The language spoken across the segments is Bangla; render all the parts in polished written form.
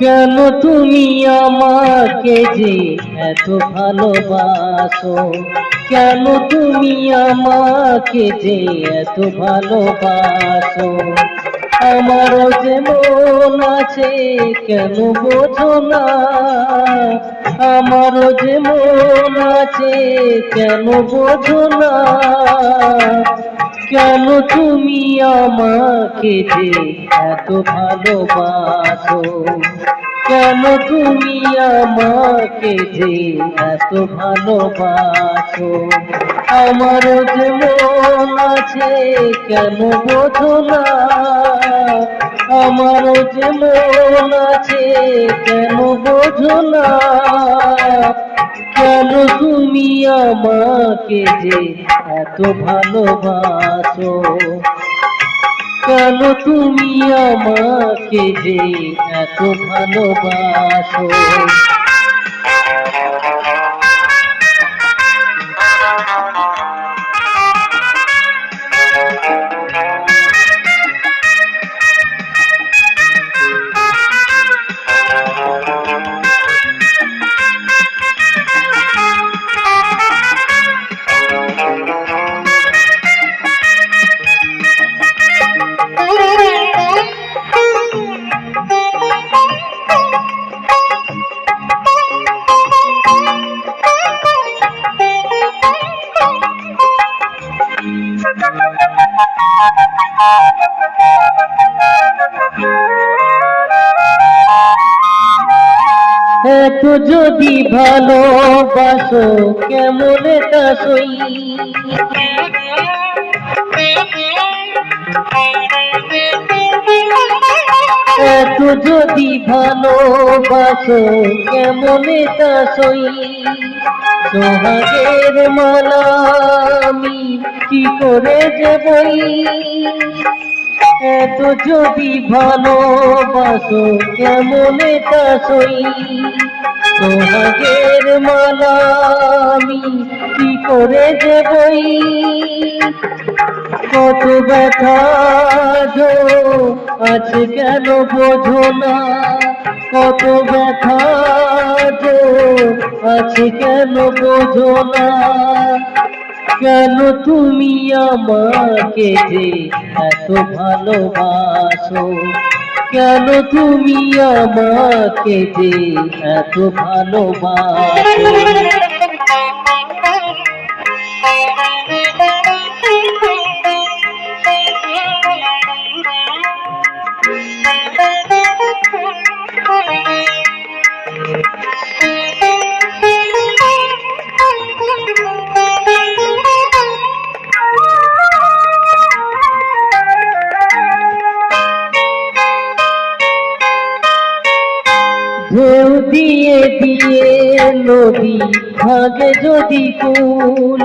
কেন তুমি আমাকে যে এত ভালোবাসো, কেন তুমি আমাকে যে এত ভালোবাসো, আমারও যে মন আছে কেন বোঝো না, আমারও যে মন আছে কেন বোঝো না, কেন তুমি আমাকে যে এত ভালোবাসো, কেন তুমি আমাকে যে এত ভালোবাসো, আমার যে মন আছে কেন বোঝো না, আমার যে মন আছে কেন বোঝো না, কেন তুমি আমাকে যে এত ভালোবাসো, কেন তুমি আমাকে যে এত ভালোবাসো। এত যদি ভালোবাসো কেমন তা সই, এত যদি ভালোবাসো কেমন তা সই, সোহাগের মালা আমি কি করে যে বই, এত যদি ভালোবাসো কেমন তা সই, সোহাগের মালা আমি কি করে যে বই, কত ব্যথা আছে কেন বোঝো না, কত ব্যথা আছে কেন বোঝো না, কেন তুমি আমাকে যে এত ভালোবাসো, কেন তুমি আমাকে যে এত ভালোবাসো। ঢেউ দিয়ে দিয়ে নদী ভাগে যদি কুল,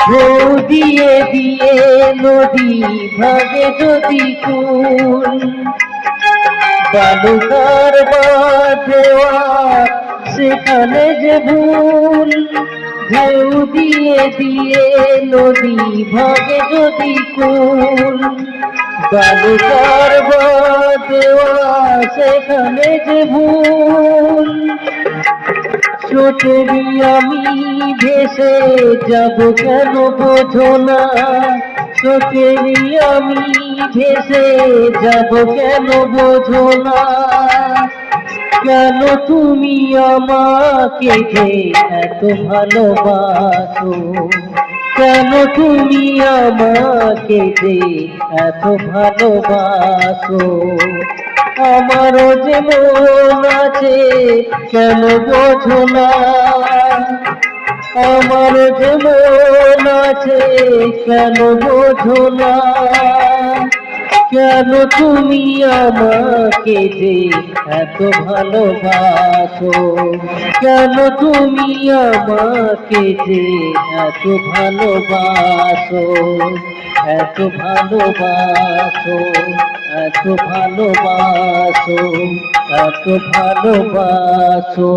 ঢেউ দিয়ে দিয়ে নদী ভাগে যদি কুল, বালুকার বাঁধেওয়া সেখানে যে ভুল, ঢেউ দিয়ে দিয়ে নদী ভাগে যদি কুল, বালুকার বাঁধেওয়া সেখানে যে ভুল, ছোটেরই আমি ভেসে যাব কেন বোঝো না, ছোটেরই আমি ভেসে যাব কেন বোঝো না, কেন তুমি আমাকে যে এত ভালোবাসো, কেন তুমি আমাকে যে এত ভালোবাসো, আমারও যে মন আছে কেন বোঝো না, আমারও যে মন আছে কেন বোঝো না, কেন তুমি আমাকে যে এত ভালোবাসো, কেন তুমি আমাকে যে এত ভালোবাসো, এত ভালোবাসো, এত ভালোবাসো, এত ভালোবাসো।